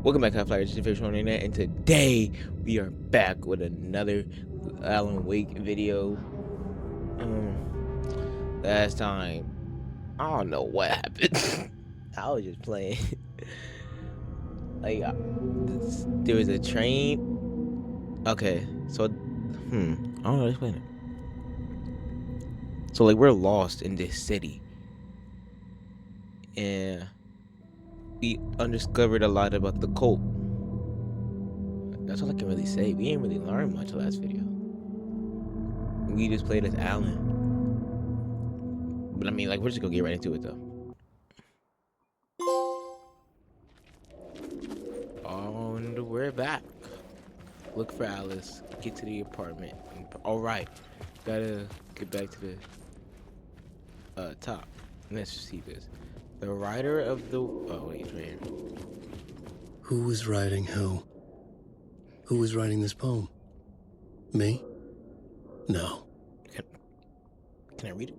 Welcome back, High Flyers, your favorite on the internet, and today we are back with another Alan Wake video. Last time, I don't know what happened. I was just playing. There was a train. Okay, so, I don't know how to explain it. So, we're lost in this city, and we undiscovered a lot about the cult. That's all I can really say. We ain't really learned much last video. We just played as Alan. But I mean, we're just gonna get right into it though. And we're back. Look for Alice. Get to the apartment. Alright. Gotta get back to the top. Let's see this. The writer of the... Oh, wait, it's right here. Who was writing who? Who was writing this poem? Me? No. Can I read it?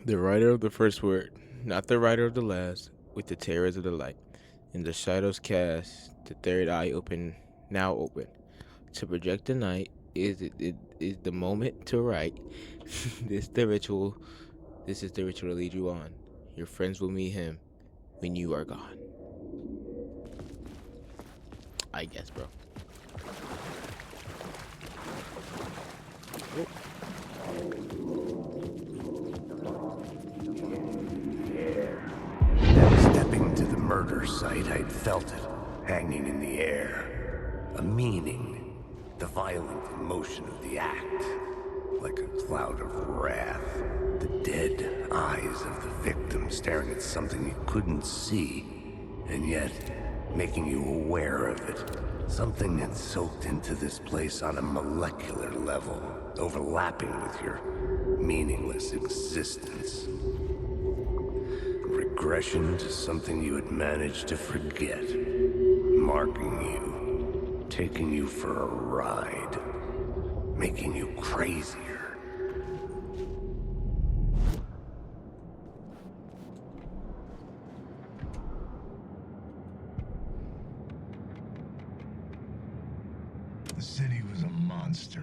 The writer of the first word, not the writer of the last, with the terrors of the light. In the shadows cast, the third eye now open. To project the night is the moment to write. This is the ritual to lead you on. Your friends will meet him when you are gone. I guess, bro. Oh. Stepping to the murder site, I'd felt it, hanging in the air. A meaning, the violent emotion of the act, like a cloud of wrath. The dead eyes of the victim staring at something you couldn't see, and yet making you aware of it. Something that soaked into this place on a molecular level, overlapping with your meaningless existence. Regression to something you had managed to forget, marking you, taking you for a ride, making you crazier. The city was a monster.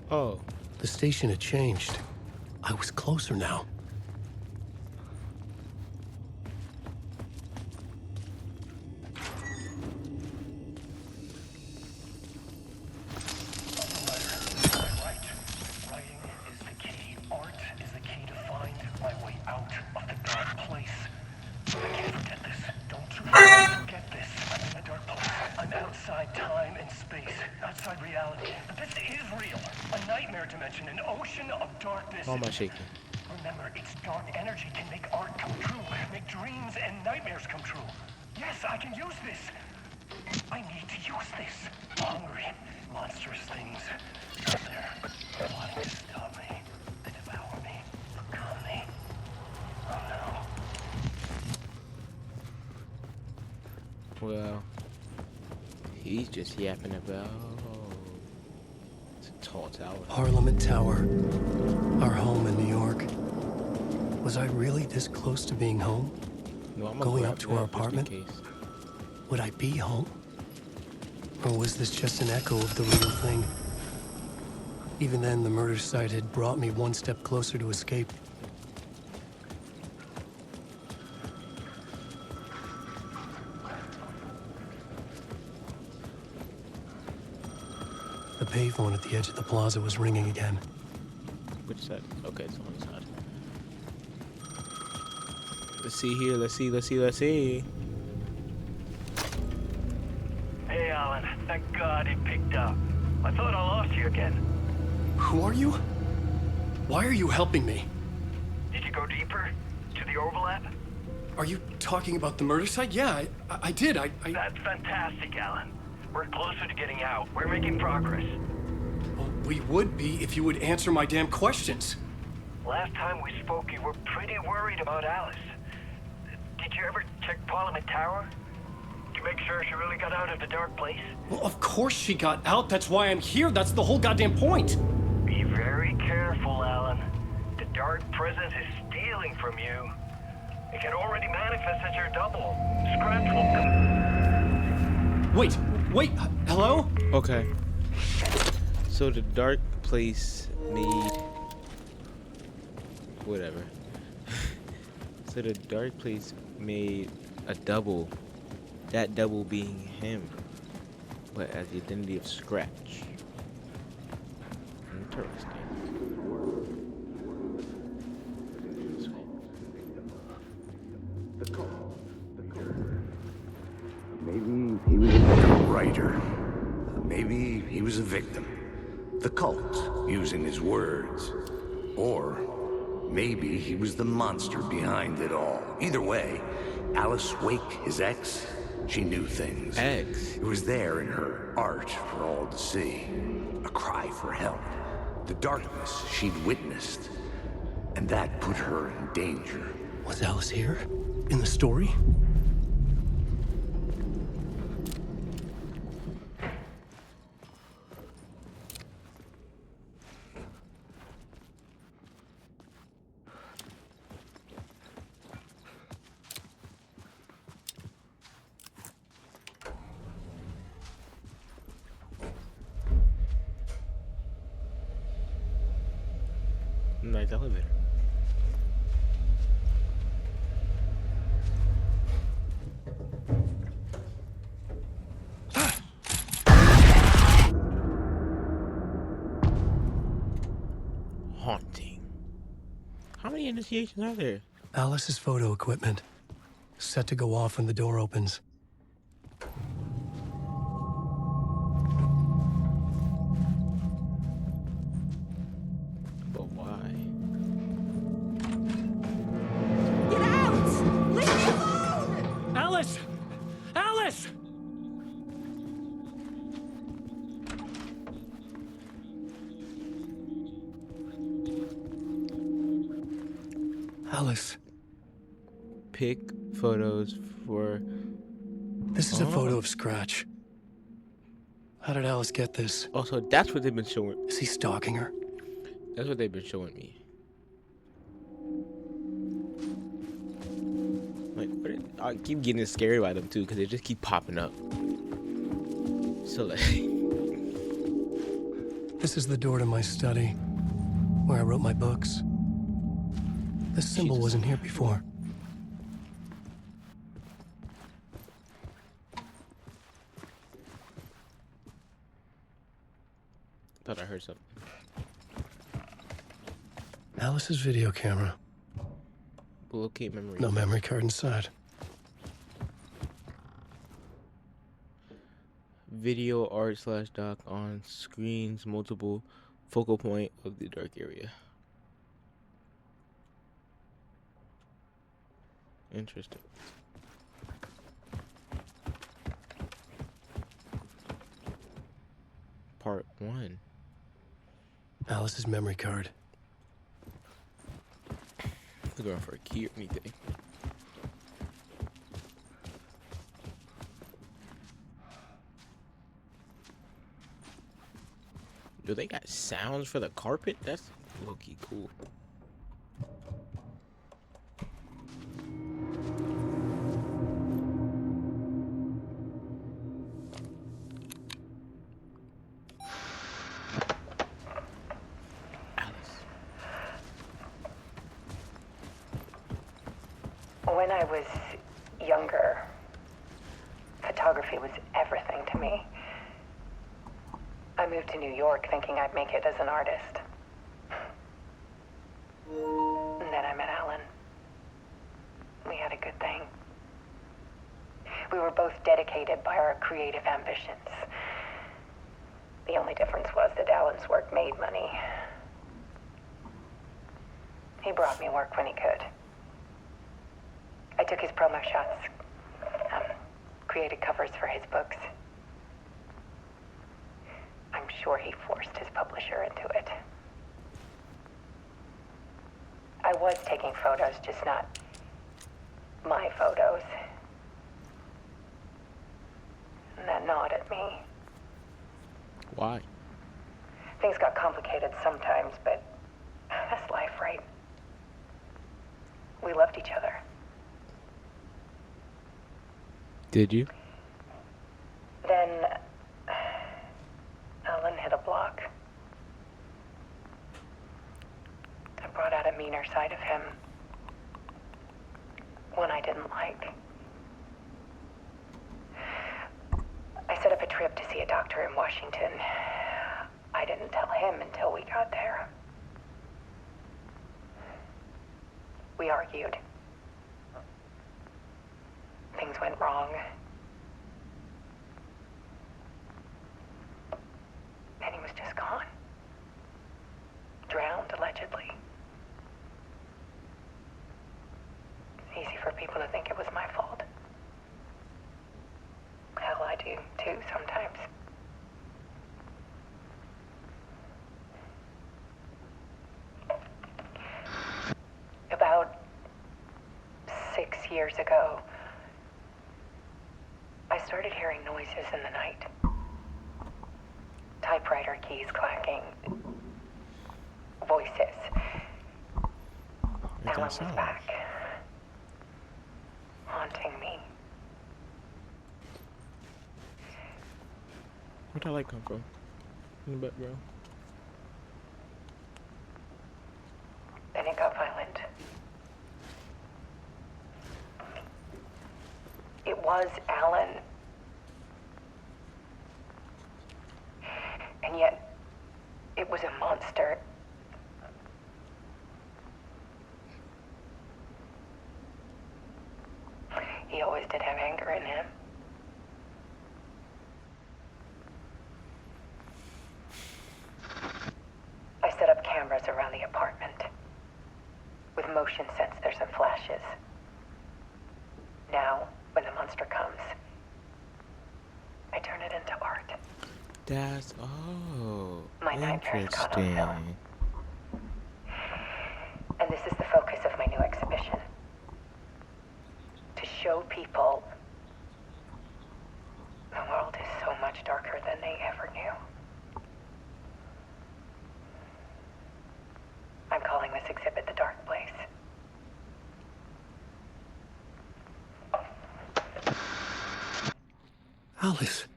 Oh. The station had changed. I was closer now. How am I shaking? Remember, its dark energy can make art come true, make dreams and nightmares come true. Yes, I can use this. I need to use this. Hungry, monstrous things out there wanting to stop me. They devour me, become me. Oh no. Well, he's just yapping about... Tall tower. Parliament Tower. Our home in New York. Was I really this close to being home? No, I'm going up to our apartment? Would I be home? Or was this just an echo of the real thing? Even then, the murder site had brought me one step closer to escape. The payphone at the edge of the plaza was ringing again. Which side? Okay, it's on the side. Let's see here. Let's see. Hey, Alan. Thank God it picked up. I thought I lost you again. Who are you? Why are you helping me? Did you go deeper? To the overlap? Are you talking about the murder site? Yeah, I did. That's fantastic, Alan. We're closer to getting out. We're making progress. Well, we would be if you would answer my damn questions. Last time we spoke, you were pretty worried about Alice. Did you ever check Parliament Tower? To make sure she really got out of the dark place? Well, of course she got out. That's why I'm here. That's the whole goddamn point. Be very careful, Alan. The dark presence is stealing from you. It can already manifest as your double. Scratch will Wait, hello? Okay. So the dark place made whatever. So the dark place made a double. That double being him, but as the identity of Scratch. Interesting. Maybe he was a writer. Maybe he was a victim. The cult, using his words. Or maybe he was the monster behind it all. Either way, Alice Wake, his ex, she knew things. Ex? It was there in her art for all to see. A cry for help. The darkness she'd witnessed. And that put her in danger. Was Alice here? In the story? Nice elevator. Haunting. How many initiations are there? Alice's photo equipment. Set to go off when the door opens. But why? Get out! Leave me alone! Alice! Alice! Alice. Pick photos for. This is a photo of Scratch. How did Alice get this? Also, that's what they've been showing. Is he stalking her? That's what they've been showing me. Like, I keep getting scared by them too, because they just keep popping up. So like, This is the door to my study, where I wrote my books. This symbol Jesus. wasn't here before. thought I heard something. Alice's video camera. Locate memory. No memory card inside. Video art / doc on screens, multiple focal point of the dark area. Interesting. Part 1. Alice's memory card. Looking for a key or anything. Do they got sounds for the carpet? That's low-key cool. When I was younger, photography was everything to me. I moved to New York thinking I'd make it as an artist. And then I met Alan. We had a good thing. We were both dedicated by our creative ambitions. The only difference was that Alan's work made money. He brought me work when he could. I took his promo shots, created covers for his books. sure he forced his publisher into it. I was taking photos, just not my photos. And that gnawed at me. Why? Things got complicated sometimes, but that's life, right? We loved each other. Did you? Then Alan hit a block. I brought out a meaner side of him. One I didn't like. I set up a trip to see a doctor in Washington. I didn't tell him until we got there. We argued. Things went wrong. And he was just gone. Drowned, allegedly. It's easy for people to think it was my fault. Hell, I do too sometimes. About 6 years ago, I started hearing noises in the night. Typewriter keys clacking. Voices. Alan was back. Haunting me. Where'd that light come from? In the background. Then it got violent. It was Alan. And yet, it was a monster. He always did have anger in him. I set up cameras around the apartment. With motion sensors and flashes. Now, when the monster comes, I turn it into art. That's My nightmares caught on film. interesting. And this is the focus of my new exhibition. To show people the world is so much darker than they ever knew. I'm calling this exhibit The Dark Place. Alice.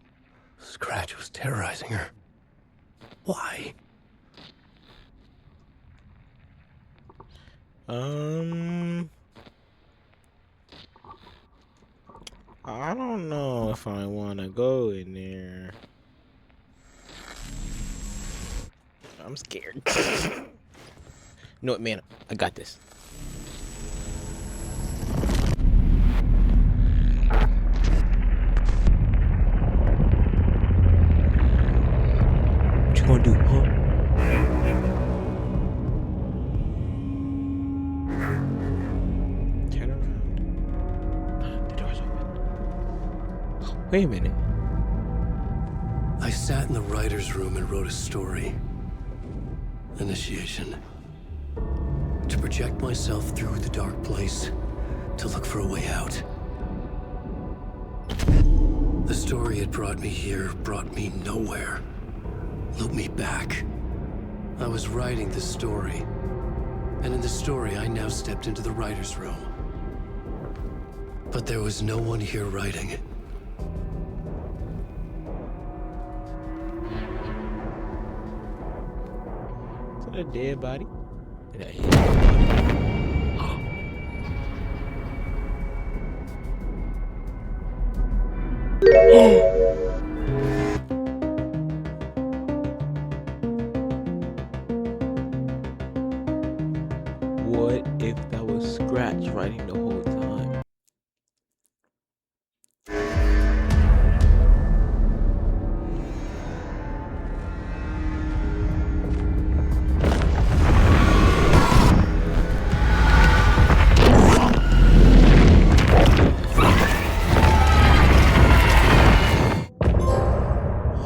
Scratch was terrorizing her. Why? I don't know if I want to go in there. I'm scared. You know what, man? I got this. What you gonna do, huh? Turn around. The door's open. Wait a minute. I sat in the writer's room and wrote a story. Initiation. To project myself through the dark place, to look for a way out. The story had brought me here, brought me nowhere. Looped me back. I was writing the story. And in the story, I now stepped into the writer's room. But there was no one here writing. Is that a dead body? Did I hit What if that was Scratch writing the whole time?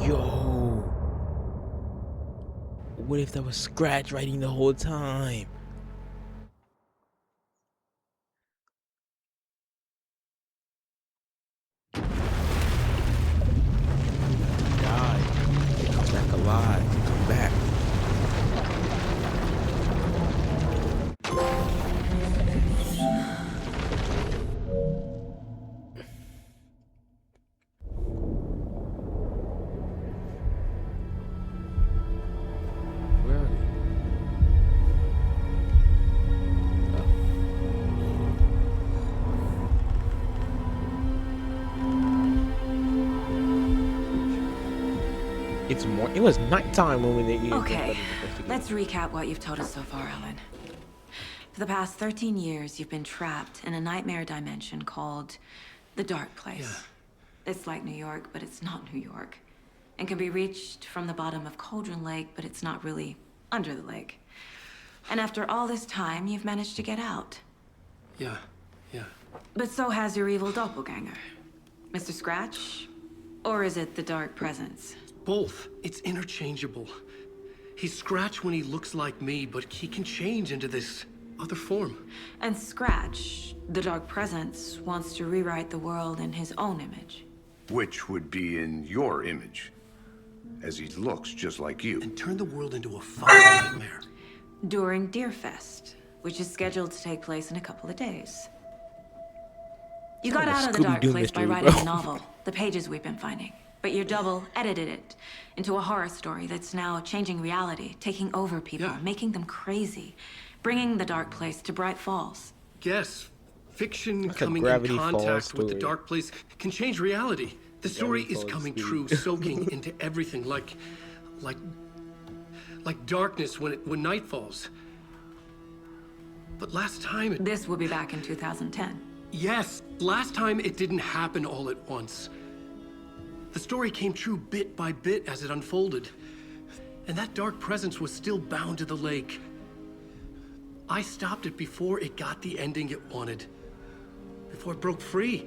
Yo. What if that was Scratch writing the whole time? Die. Come back alive. Come back. Where are they? It's more. It was nighttime when they. Okay, let's recap what you've told us so far, Alan. For the past 13 years, you've been trapped in a nightmare dimension called the Dark Place. It's like New York, but it's not New York. And can be reached from the bottom of Cauldron Lake, but it's not really under the lake. And after all this time, you've managed to get out. Yeah. But so has your evil doppelganger. Mr. Scratch? Or is it the Dark Presence? Both. It's interchangeable. He's Scratch when he looks like me, but he can change into this other form. And Scratch, the Dark Presence, wants to rewrite the world in his own image. Which would be in your image, as he looks just like you. And turn the world into a fucking nightmare. During Deerfest, which is scheduled to take place in a couple of days. You got out of the Dark Place by writing a novel, the pages we've been finding. But your double edited it into a horror story that's now changing reality, taking over people, making them crazy, bringing the Dark Place to Bright Falls. Yes, fiction That's a coming in Gravity Falls contact with the story. Dark Place can change reality. The story Gravity is Falls coming speed. true, soaking into everything, like darkness when night falls. But last time it... This will be back in 2010. Yes, last time it didn't happen all at once. The story came true bit by bit as it unfolded. And that dark presence was still bound to the lake. I stopped it before it got the ending it wanted. Before it broke free.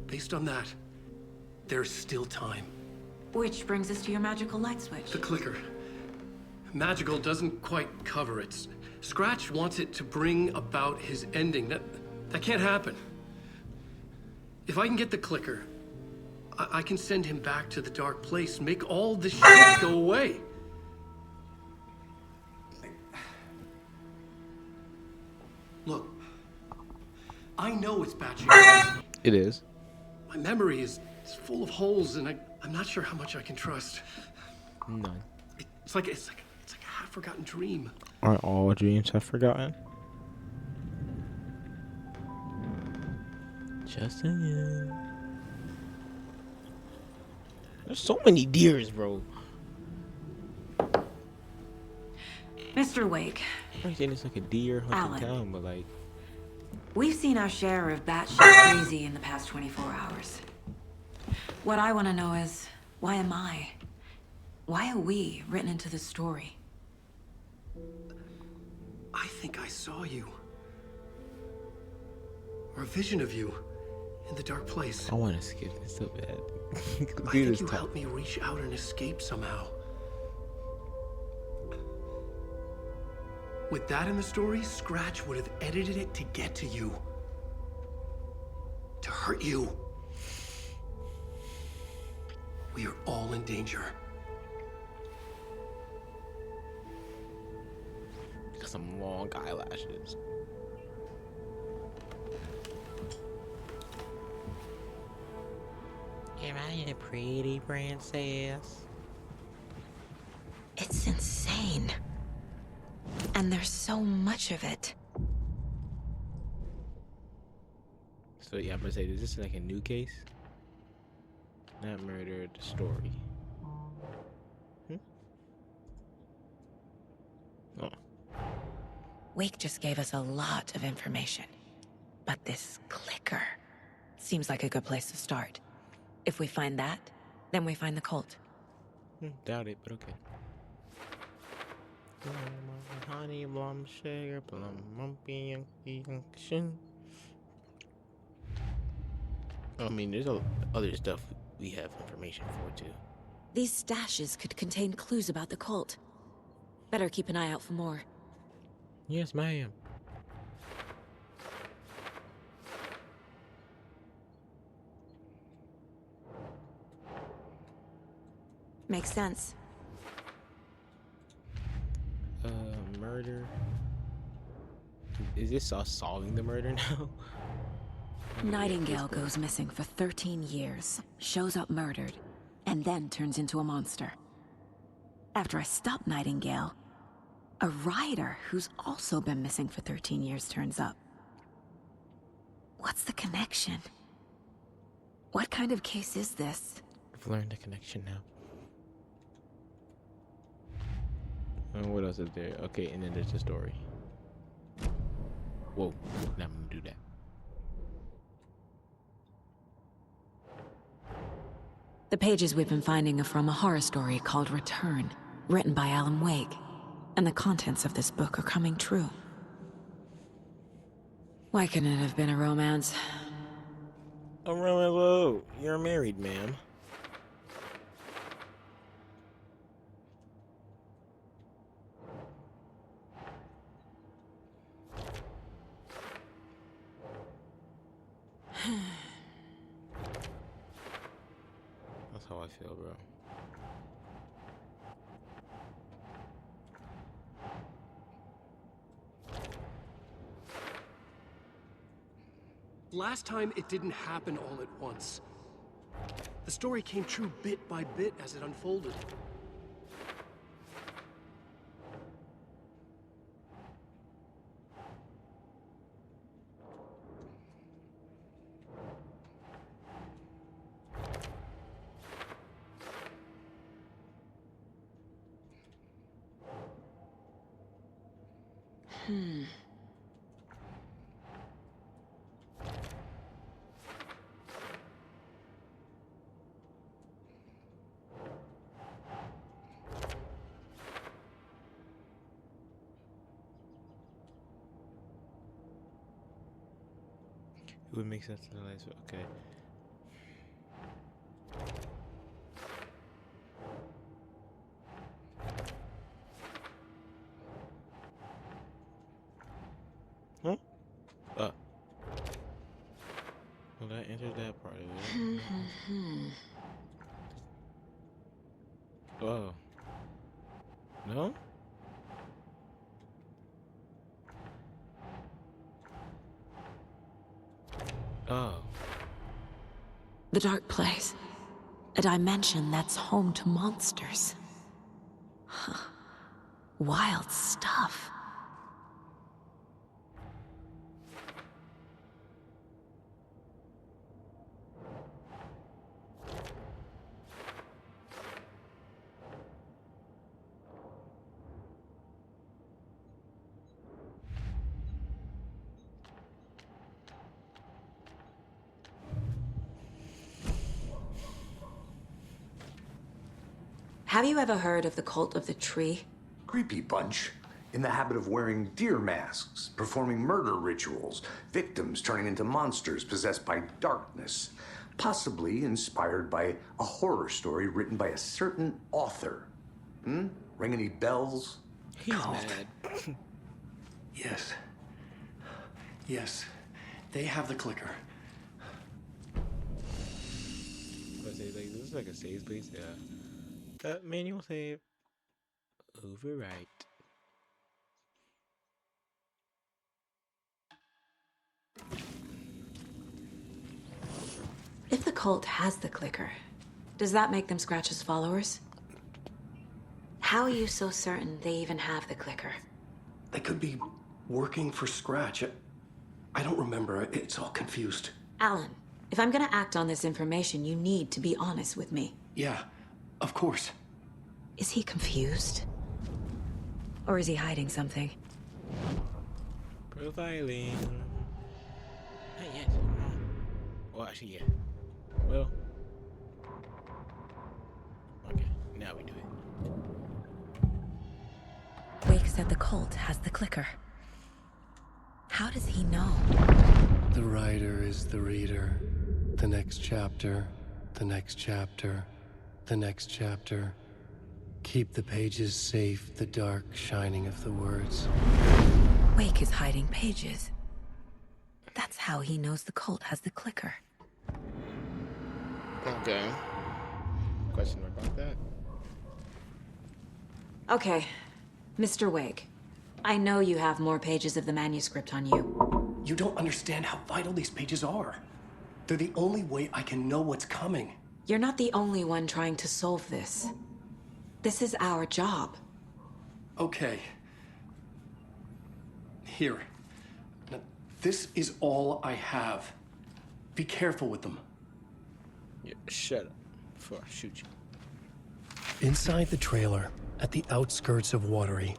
Based on that, there's still time. Which brings us to your magical light switch. The clicker. Magical doesn't quite cover it. Scratch wants it to bring about his ending. That can't happen. If I can get the clicker, I can send him back to the Dark Place, make all the shit go away. Look, I know it's batshit crazy. It is. My memory is full of holes, and I'm not sure how much I can trust. None. It's like a half-forgotten dream. Aren't all dreams have forgotten? Just saying. There's so many deers, bro. Mr. Wake, I understand it's like a deer hunting Alan. town, but like, we've seen our share of batshit crazy in the past 24 hours. What I want to know is, why am I? Why are we written into the story? I think I saw you. Or a vision of you. In the Dark Place. I want to skip this so bad. I Do think this you talk. helped me reach out and escape somehow. With that in the story, Scratch would have edited it to get to you. To hurt you. We are all in Got some long eyelashes. Am I a pretty princess? It's insane. And there's so much of it. So yeah, I'm gonna say, is this like a new case? Not murder, the story. Oh. Wake just gave us a lot of information. But this clicker seems like a good place to start. If we find that, then we find the cult. Doubt it, but okay. Honey, plum, sugar, plum, mumpy, I mean, there's other stuff we have information for too. These stashes could contain clues about the cult. Better keep an eye out for more. Yes, ma'am. Makes sense. Murder. Is this us solving the murder now? Nightingale goes missing for 13 years, shows up murdered, and then turns into a monster. After I stop Nightingale, a rider who's also been missing for 13 years turns up. What's the connection? What kind of case is this? I've learned the connection now. And what else is there? Okay, and then there's the story. Whoa, now I'm gonna do that. The pages we've been finding are from a horror story called Return, written by Alan Wake. And the contents of this book are coming true. Why couldn't it have been a romance? Oh, Romeo, you're married, ma'am. That's how I feel, bro. Last time, it didn't happen all at once. The story came true bit by bit as it unfolded. It would make sense to the lights. Okay. Huh? Well, that enters that part of it. Oh. No? Oh. The dark place. A dimension that's home to monsters. Huh. Wild stuff. Have you ever heard of the cult of the tree? Creepy bunch. In the habit of wearing deer masks, performing murder rituals, victims turning into monsters possessed by darkness. Possibly inspired by a horror story written by a certain author. Ring any bells? He's mad. Yes. Yes. They have the clicker. This is like a save space. Yeah. Manual save. Overwrite. If the cult has the clicker, does that make them Scratch's followers? How are you so certain they even have the clicker? They could be working for Scratch. I don't remember. It's all confused. Alan, if I'm gonna act on this information, you need to be honest with me. Yeah, of course. Is he confused? Or is he hiding something? Profiling. Not yet. Well, actually, yeah. Well. Okay, now we do it. Wake said the cult has the clicker. How does he know? The writer is the reader. The next chapter, the next chapter. The next chapter. Keep the pages safe, the dark shining of the words. Wake is hiding pages. That's how he knows the cult has the clicker. Okay. Question about that? Okay, Mr. Wake. I know you have more pages of the manuscript on you. You don't understand how vital these pages are. They're the only way I can know what's coming. You're not the only one trying to solve this. This is our job. Okay. Here. Now, this is all I have. Be careful with them. Yeah, shut up before I shoot you. Inside the trailer, at the outskirts of Watery,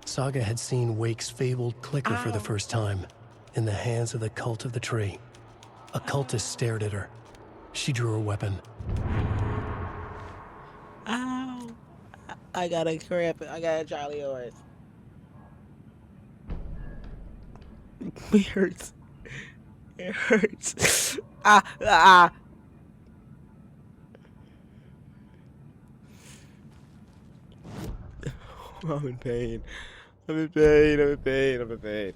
Saga had seen Wake's fabled clicker for the first time, in the hands of the Cult of the Tree. A cultist stared at her. She drew her weapon. Ow! I got a cramp. I got a Charlie horse. It hurts. It hurts. Ah! I'm in pain. I'm in pain. I'm in pain. I'm in pain.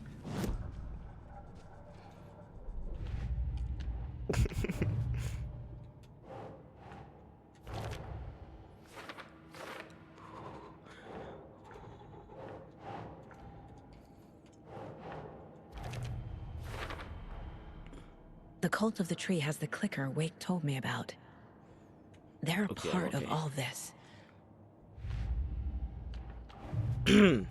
The Cult of the Tree has the clicker Wake told me about. They're a part of all this. I'm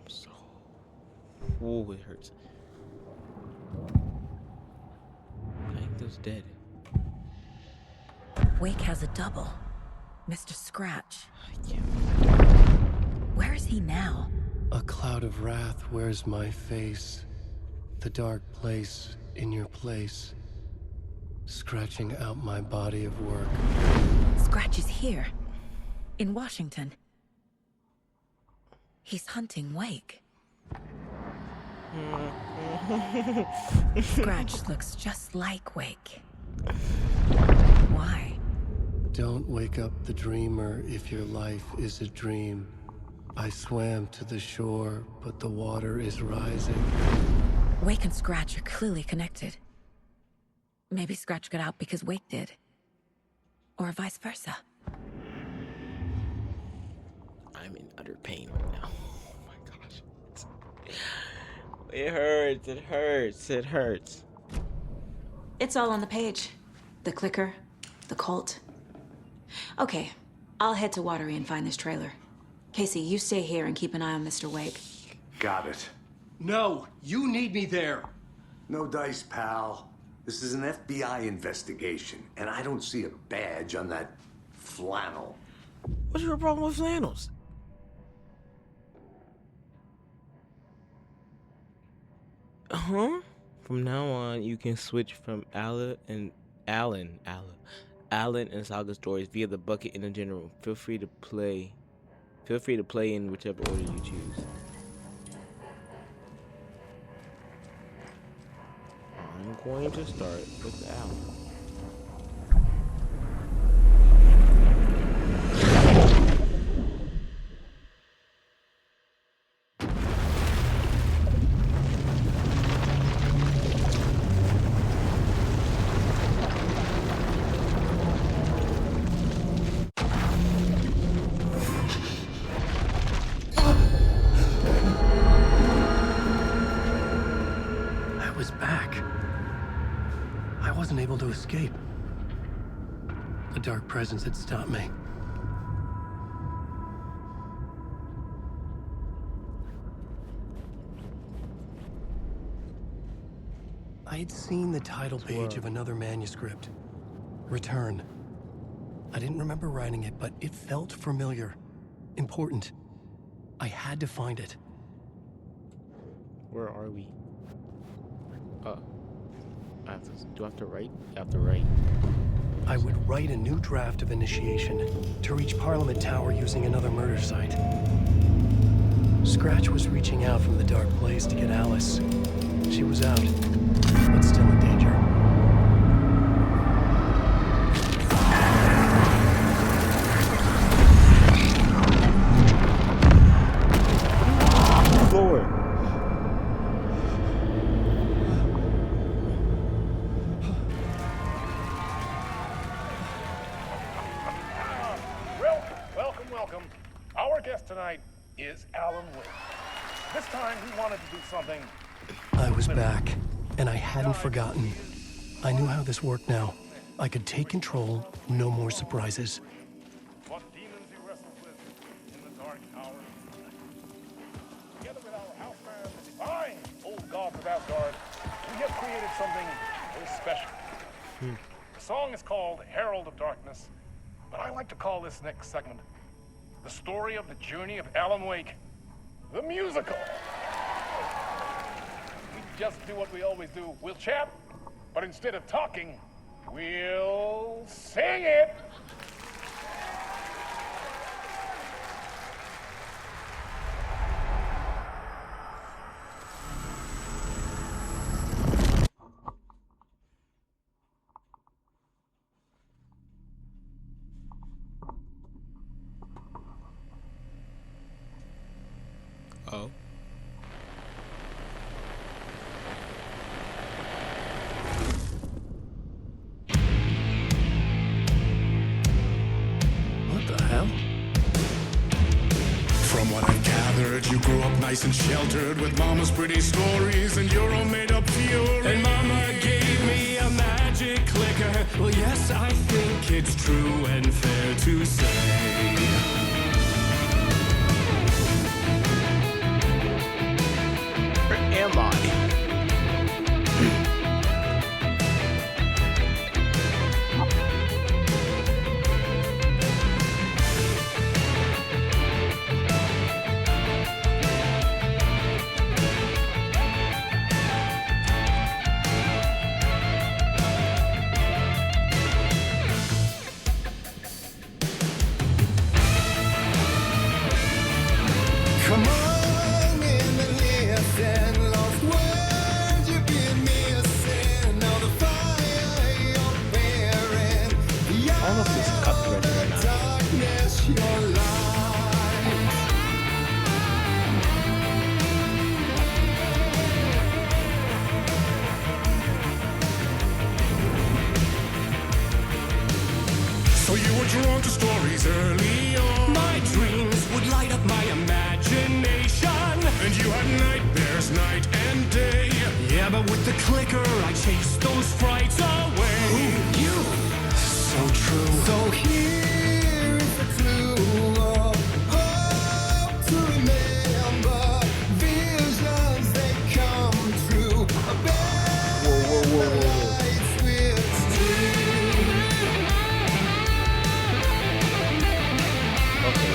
so... Oh, it hurts. Plankton's dead. Wake has a double. Mr. Scratch. I can't... Where is he now? A cloud of wrath wears my face. The dark place in your place. Scratching out my body of work. Scratch is here. In Washington. He's hunting Wake. Scratch looks just like Wake. Why? Don't wake up the dreamer if your life is a dream. I swam to the shore, but the water is rising. Wake and Scratch are clearly connected. Maybe Scratch got out because Wake did. Or vice versa. I'm in utter pain right now. Oh my gosh. It hurts. It hurts. It hurts. It's all on the page. The clicker, the cult. Okay, I'll head to Watery and find this trailer. Casey, you stay here and keep an eye on Mr. Wake. Got it. No, you need me there. No dice, pal. This is an FBI investigation, and I don't see a badge on that flannel. What's your problem with flannels? From now on, you can switch from Alan and Saga stories via the bucket in the general room. Feel free to play in whichever order you choose. I'm going to start with Alan. I was back. I wasn't able to escape. A dark presence had stopped me. I had seen the title page of another manuscript. Return. I didn't remember writing it, but it felt familiar. Important. I had to find it. Where are we? Uh, do I have to write? You have to write. I would write a new draft of initiation to reach Parliament Tower using another murder site. Scratch was reaching out from the dark place to get Alice. She was out, but still in danger. Floor. Welcome. Our guest tonight is Alan Wake. This time he wanted to do something. I was back, and I hadn't forgotten. I knew how this worked now. I could take control, no more surprises. What demons he wrestles with in the dark tower. Together with our house band, the divine old gods of Asgard, we have created something very special. The song is called Herald of Darkness, but I like to call this next segment the story of the journey of Alan Wake, the musical. We just do what we always do. We'll chat, but instead of talking, we'll sing it. Oh. What the hell? From what I gathered, you grew up nice and sheltered with mama's pretty stories and your own made-up fury. And mama gave me a magic clicker. Well, yes, I think it's true and fair to say. Where am I? Come on in and listen, lost words you've been missing. Now the fire you're bearing, the I don't know if this is copyrighted or not. darkness your light. So you were drawn to stories early on. My dreams would light up my imagination. And you had nightmares night and day. Yeah, but with the clicker, I chased those frights away. Who you? So true. So here is a clue of hope to remember. Visions, they come true. Whoa. Lights with stream. Okay.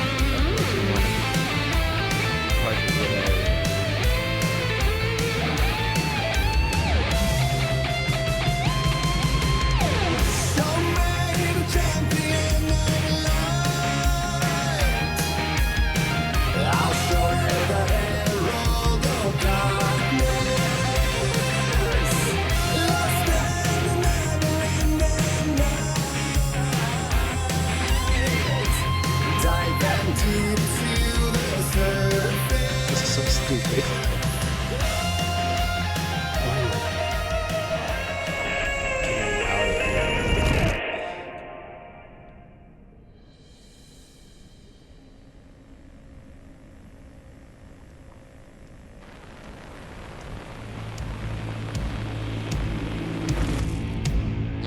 So many the champion of light. I'll show you the herald of darkness. Lost in the never-ending night. Dive and deep to the surface. This is so stupid.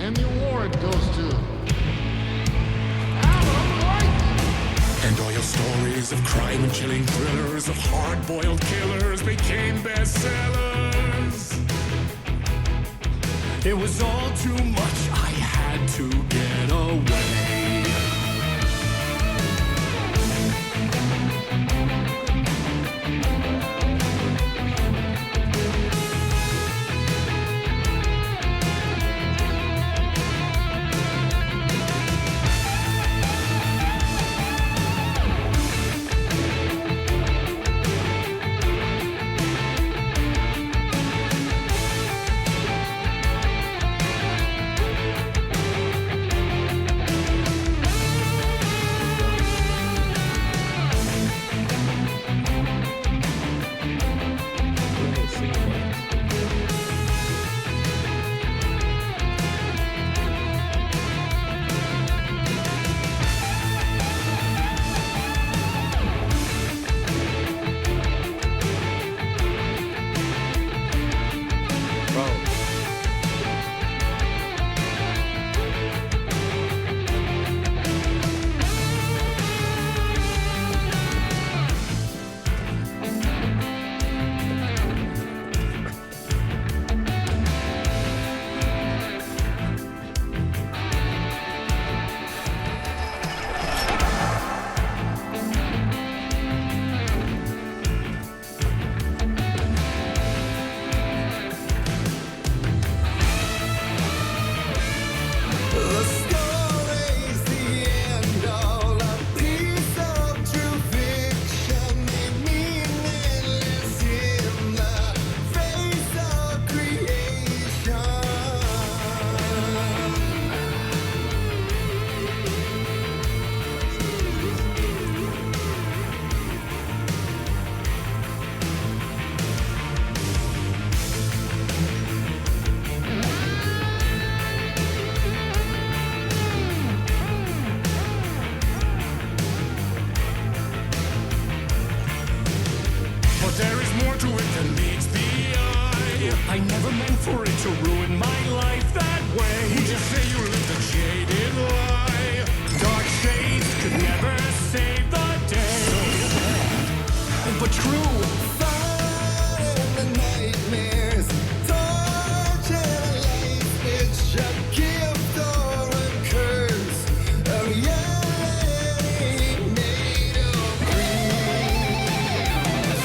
And the award goes to Alan Wake. And all your stories of crime and chilling thrillers of hard-boiled killers became bestsellers. It was all too much. I had to get away. meant for it to ruin my life that way. Would you say you lived a jaded lie? Dark shades could never save the day. But true. Fighting the nightmares, torture life, it's a gift or a curse. A reality made of dreams.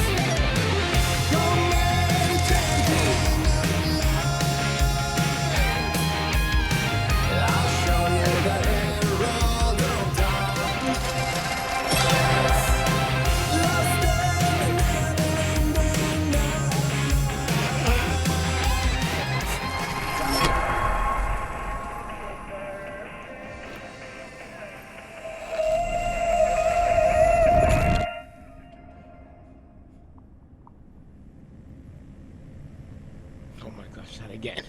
Your man champion of life. I'll show you the herald of darkness. Lost in the never-ending night. Oh my gosh, not again.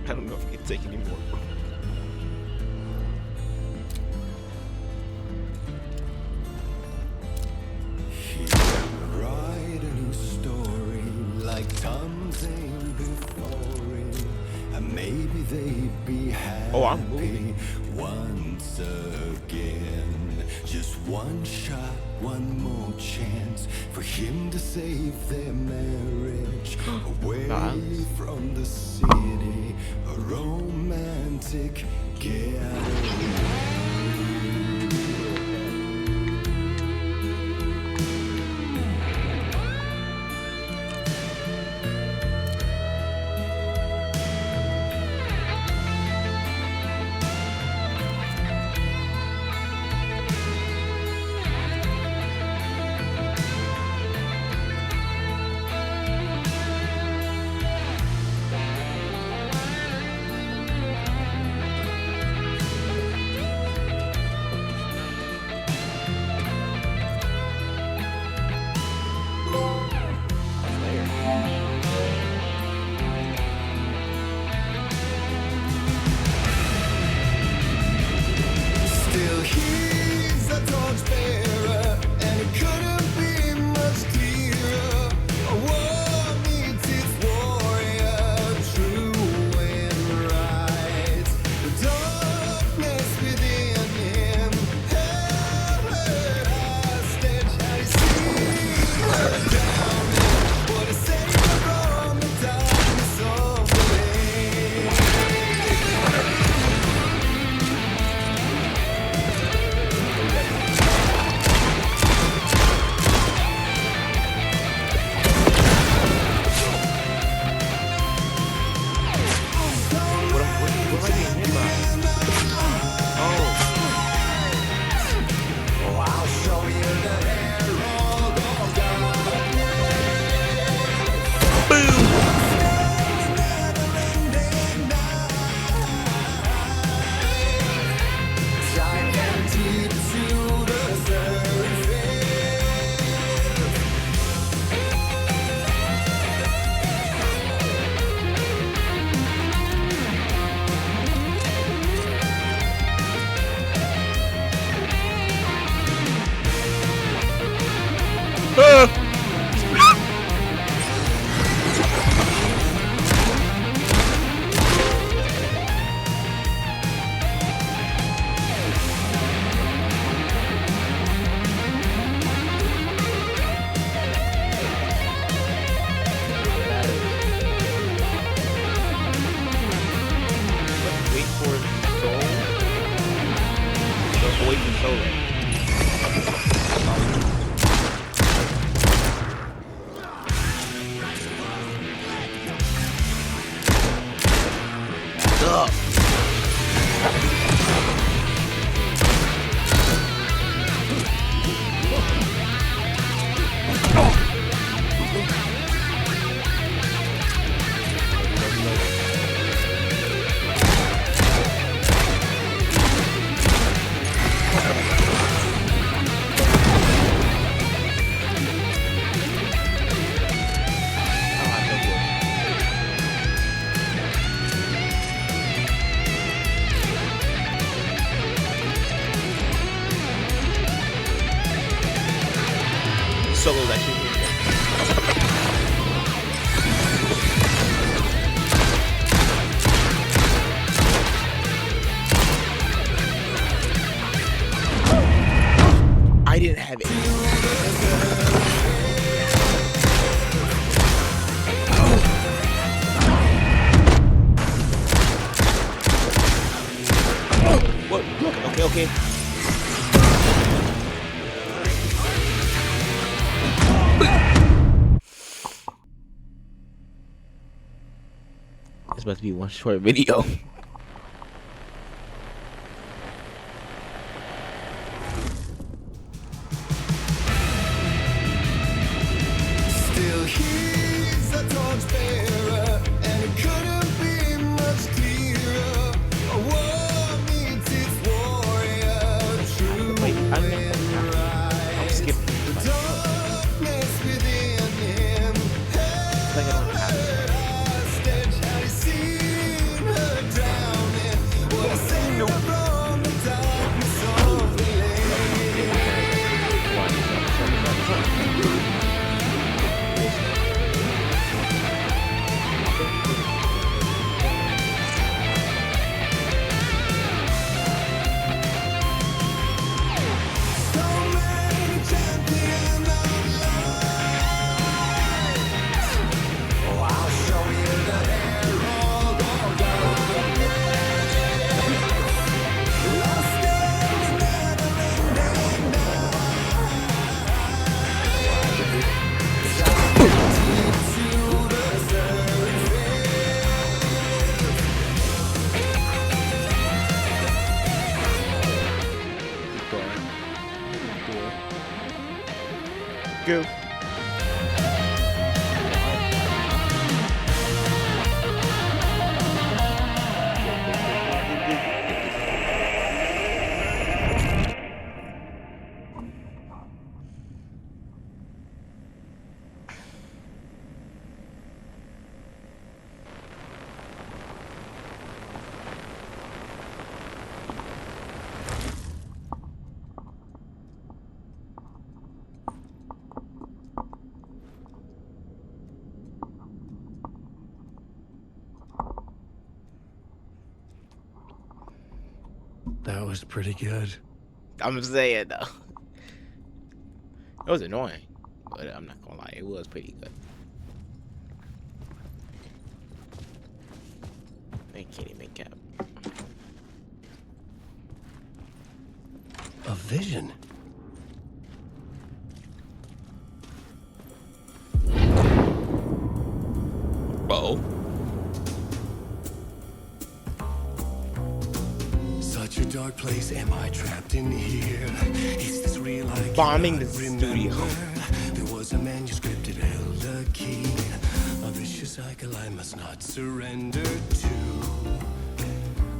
I don't know if I can take any more. Write a new story like Tom's aimed before it. And maybe they'd be happy Oh, I'm moving. once again. Just one shot, one more chance for him to save their marriage. Away Nice. from the city, a romantic getaway. Still he's a torchbearer, and it couldn't be much clearer. A war needs its warrior, true and right. The darkness within him held her hostage, and he sees her down. What a savior from the darkness of the lake. What am I getting hit by? Oh, Oh, I'll show you the herald of never-ending night. Dive down deep to the surface. solo is actually really good. I didn't have it. What? Okay. It's about to be one short video. Still he's a torchbearer, and it couldn't be much clearer. A war meets its warrior, true and right. I'm skipping. The darkness within him Like I don't have it. hostage. Had he seen her drowning? What a savior from the darkness of the lake. So many champions of light. Oh, I'll show you the herald of darkness. Lost in the never-ending night. To the surface. Go. That was pretty good. I'm saying though. It was annoying, but I'm not gonna lie, it was pretty good. I can't even cap. A vision. Uh-oh. Such a dark place, am I trapped in here? Is this real? I Bombing the cannot studio. remember. There was a manuscript, it held a key. A vicious cycle I must not surrender to.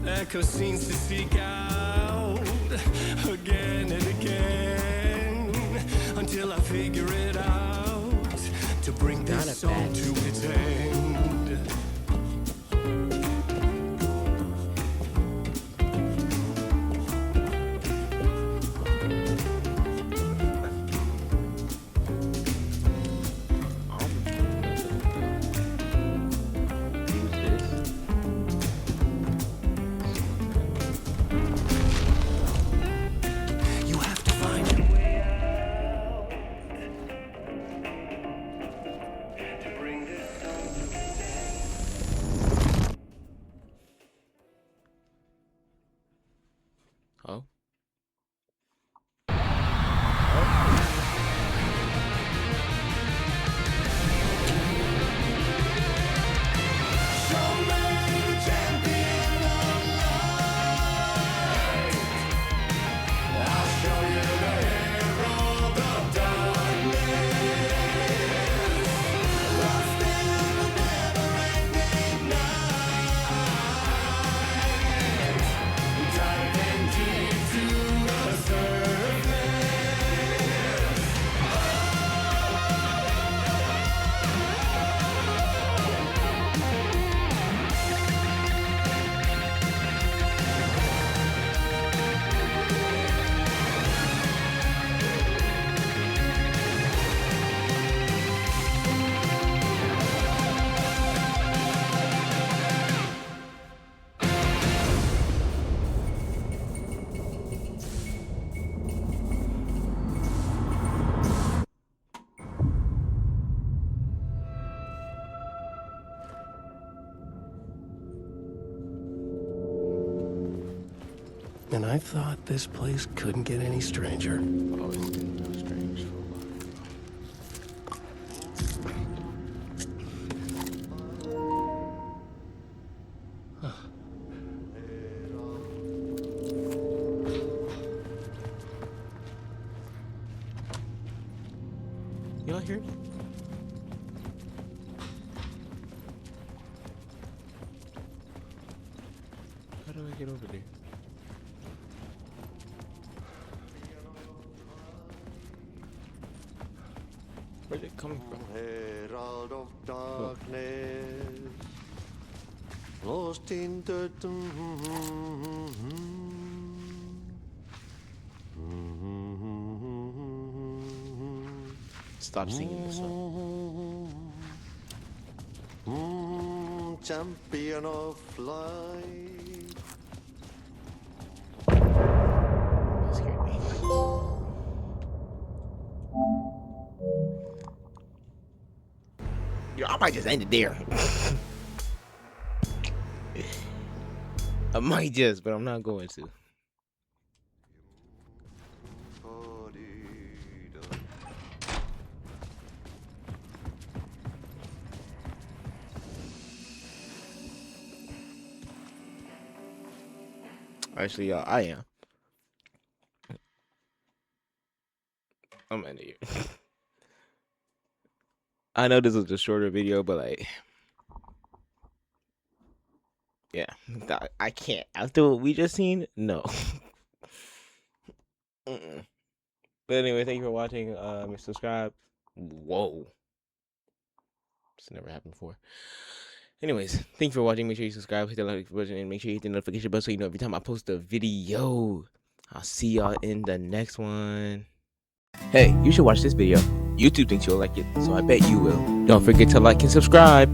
Echo seems to seek out again and again until I figure it out to bring Not this a song bad to its end. You have to find a way out. I thought this place couldn't get any stranger. Always been real strange for a while. Y'all hear it? How do I get over there? Where's it coming from? Herald of darkness, lost in the Stop singing this song. champion of light. That scared me. Yo, I might just end it there. I might just, but I'm not going to. Actually, I am. I'm ending it. I know this was a shorter video, but like, yeah, I can't. After what we just seen, no. Mm-mm. But anyway, thank you for watching. Subscribe. Whoa, it's never happened before. Anyways, thank you for watching. Make sure you subscribe, hit the like button, and make sure you hit the notification bell so you know every time I post a video. I'll see y'all in the next one. Hey, you should watch this video. YouTube thinks you'll like it, so I bet you will. Don't forget to like and subscribe.